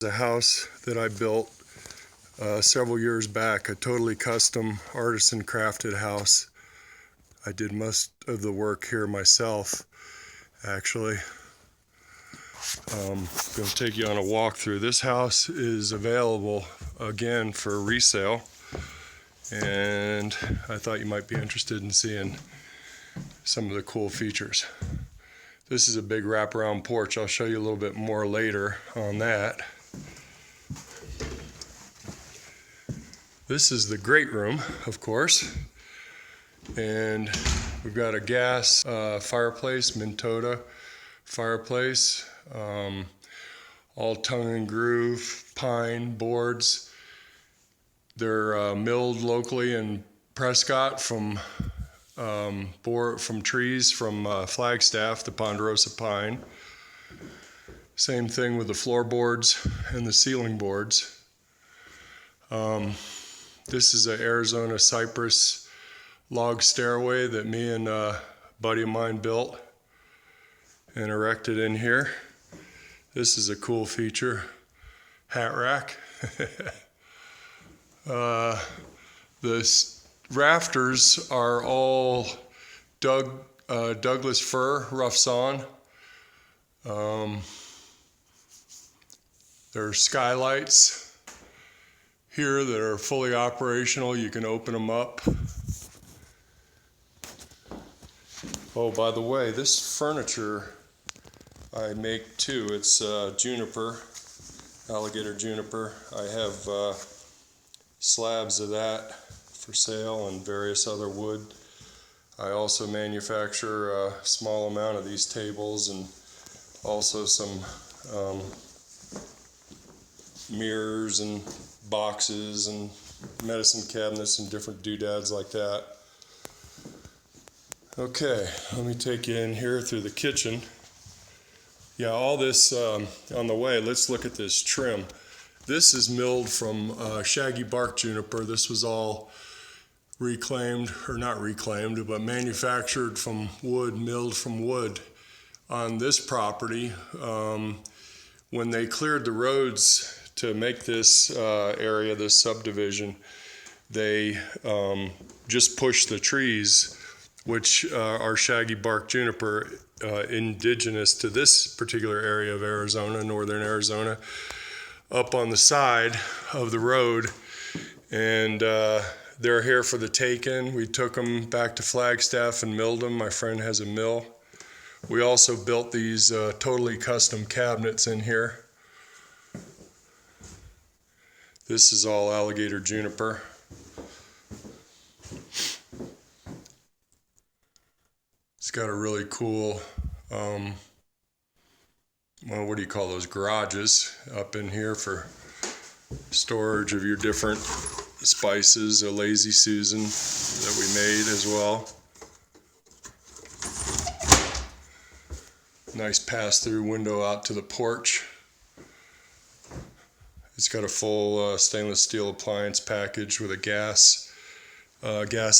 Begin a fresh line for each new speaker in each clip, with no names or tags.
A house that I built several years back, a totally custom artisan crafted house. I did most of the work here myself, actually. I'm going to take you on a walk through. This house is available again for resale, and I thought you might be interested in seeing some of the cool features. This is a big wraparound porch. I'll show you a little bit more later on that. This is the great room, of course, and we've got a gas fireplace, Mintota fireplace, all tongue and groove, pine boards. They're milled locally in Prescott from trees from Flagstaff, the ponderosa pine. Same thing with the floorboards and the ceiling boards. This is an Arizona cypress log stairway that me and a buddy of mine built and erected in here. This is a cool feature, hat rack. The rafters are all Douglas fir, rough sawn. There are skylights here that are fully operational. You can open them up. Oh, by the way, this furniture I make too. It's juniper, alligator juniper. I have slabs of that for sale and various other wood. I also manufacture a small amount of these tables and also some mirrors and boxes and medicine cabinets and different doodads like that. Okay, let me take you in here through the kitchen. Yeah, all this on the way, let's look at this trim. This is milled from shaggy bark juniper. This was all reclaimed, or not reclaimed, but manufactured from wood, milled from wood on this property. When they cleared the roads to make this area, this subdivision, they just pushed the trees, which are shaggy bark juniper, indigenous to this particular area of Arizona, northern Arizona, up on the side of the road, and they're here for the taking. We took them back to Flagstaff and milled them. My friend has a mill. We also built these totally custom cabinets in here. This is all alligator juniper. It's got a really cool, well, what do you call those, garages up in here for storage of your different spices, a Lazy Susan that we made as well. Nice pass-through window out to the porch. It's got a full stainless steel appliance package with a gas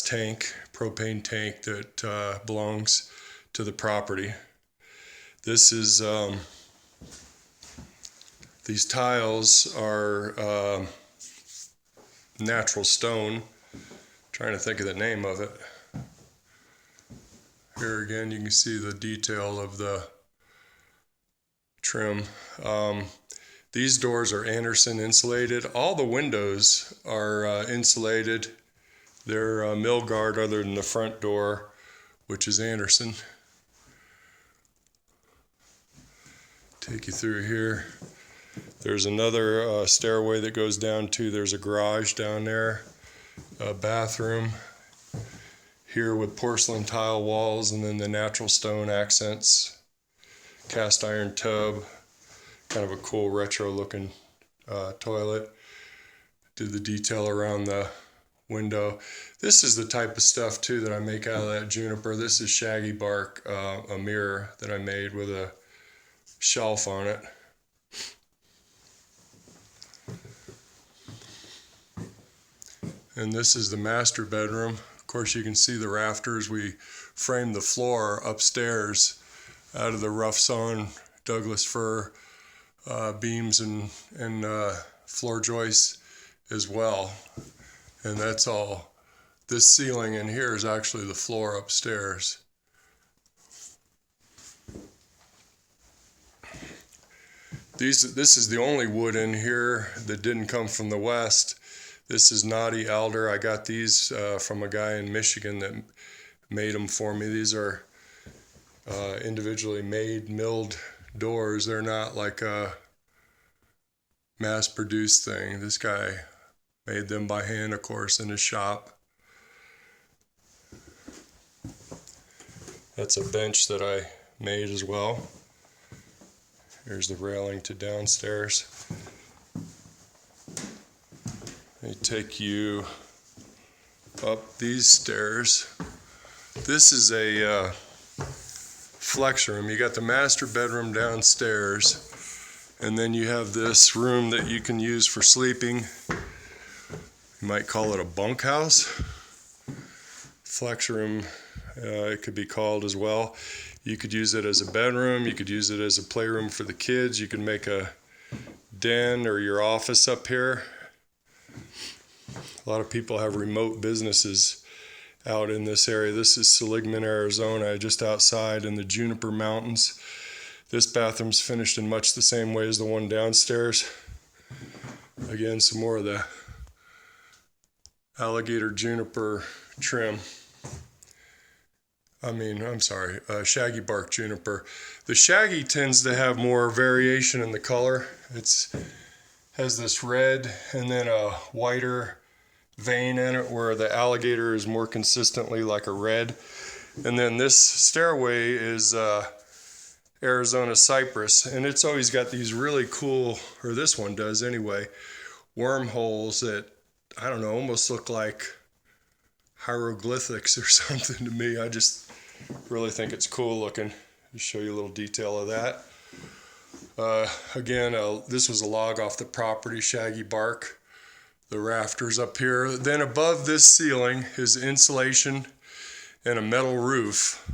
tank, propane tank that belongs to the property. This is, these tiles are natural stone. I'm trying to think of the name of it. Here again, you can see the detail of the trim. These doors are Anderson insulated. All the windows are insulated. They're mill guard other than the front door, which is Anderson. Take you through here. There's another stairway that goes down to, there's a garage down there, a bathroom here with porcelain tile walls, and then the natural stone accents, cast iron tub, kind of a cool retro looking toilet. Did the detail around the window. This is the type of stuff too that I make out of that juniper. This is shaggy bark, a mirror that I made with a shelf on it. And this is the master bedroom. Of course, you can see the rafters. We framed the floor upstairs out of the rough sawn Douglas fir beams and floor joists as well. And that's all. This ceiling in here is actually the floor upstairs. This is the only wood in here that didn't come from the West. This is knotty alder. I got these from a guy in Michigan that made them for me. These are individually made milled doors. They're not like a mass-produced thing. This guy made them by hand, of course, in his shop. That's a bench that I made as well. Here's the railing to downstairs. They take you up these stairs. This is a flex room. You got the master bedroom downstairs, and then you have this room that you can use for sleeping. You might call it a bunkhouse. Flex room, it could be called as well. You could use it as a bedroom. You could use it as a playroom for the kids. You can make a den or your office up here. A lot of people have remote businesses out in this area. This is Seligman, Arizona, just outside in the Juniper Mountains. This bathroom's finished in much the same way as the one downstairs. Again, some more of the alligator juniper trim. Shaggy bark juniper. The shaggy tends to have more variation in the color. It has this red and then a whiter vein in it, where the alligator is more consistently like a red. And then this stairway is Arizona cypress, and it's always got these really cool, or this one does anyway, wormholes that, I don't know, almost look like hieroglyphics or something to me. I just really think it's cool looking. I'll show you a little detail of that. Again, this was a log off the property, shaggy bark. The rafters up here. Then above this ceiling is insulation and a metal roof.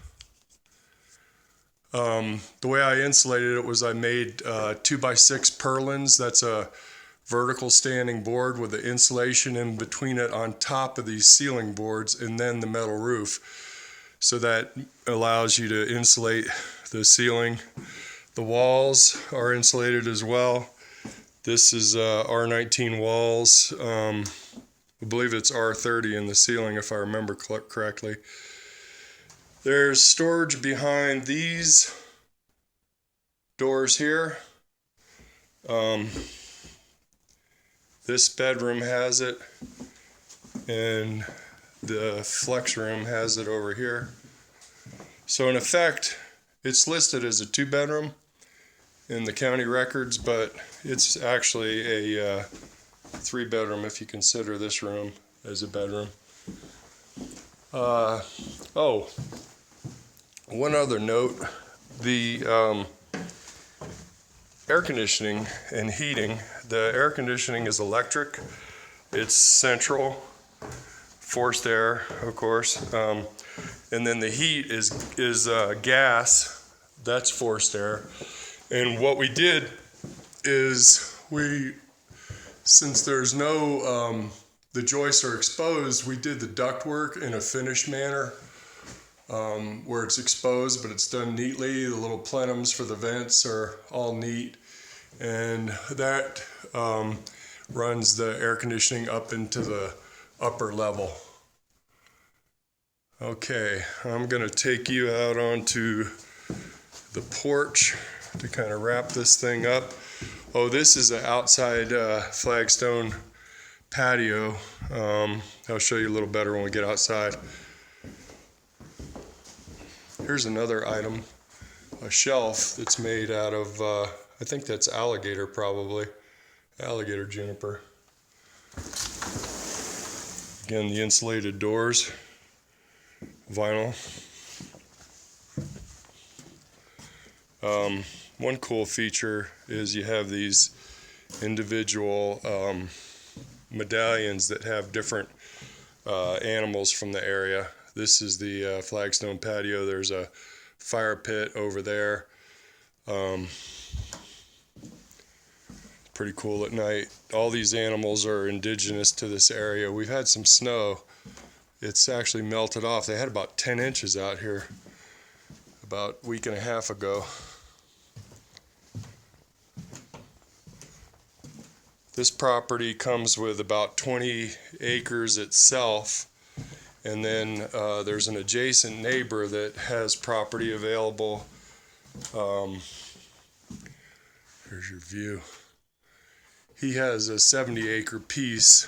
The way I insulated it was I made 2x6 purlins. That's a vertical standing board with the insulation in between it on top of these ceiling boards, and then the metal roof. So that allows you to insulate the ceiling. The walls are insulated as well. This is R19 walls. I believe it's R30 in the ceiling, if I remember correctly. There's storage behind these doors here. This bedroom has it, and the flex room has it over here. So in effect, it's listed as a 2-bedroom in the county records, but it's actually a 3-bedroom if you consider this room as a bedroom. One other note, the air conditioning and heating. The air conditioning is electric. It's central, forced air, of course. And then the heat is gas. That's forced air. And what we did is since there's no, the joists are exposed, we did the ductwork in a finished manner, where it's exposed, but it's done neatly. The little plenums for the vents are all neat. And that runs the air conditioning up into the upper level. Okay, I'm going to take you out onto the porch to kind of wrap this thing up. Oh, this is an outside flagstone patio. I'll show you a little better when we get outside. Here's another item, a shelf that's made out of, I think that's alligator probably, alligator juniper. Again, the insulated doors, vinyl. One cool feature is you have these individual medallions that have different animals from the area. This is the flagstone patio. There's a fire pit over there. pretty cool at night. All these animals are indigenous to this area. We've had some snow. It's actually melted off. They had about 10 inches out here about a week and a half ago. This property comes with about 20 acres itself, and then there's an adjacent neighbor that has property available. Here's your view. He has a 70-acre piece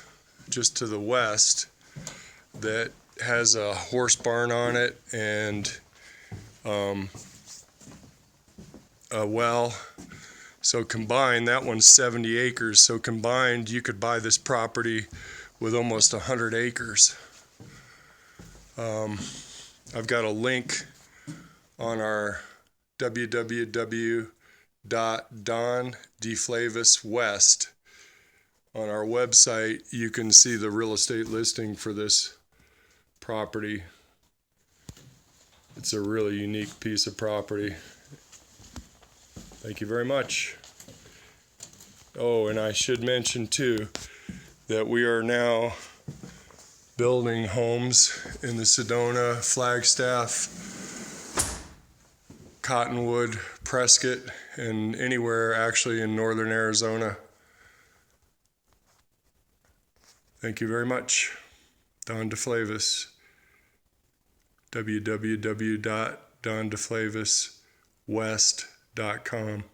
just to the west that has a horse barn on it and a well. So combined, that one's 70 acres. So combined, you could buy this property with almost 100 acres. I've got a link on our www.DonDeFlavis.West. On our website, you can see the real estate listing for this property. It's a really unique piece of property. Thank you very much. Oh, and I should mention too that we are now building homes in the Sedona, Flagstaff, Cottonwood, Prescott, and anywhere actually in northern Arizona. Thank you very much. Don DeFlavis, www.DonDeFlavisWest.com.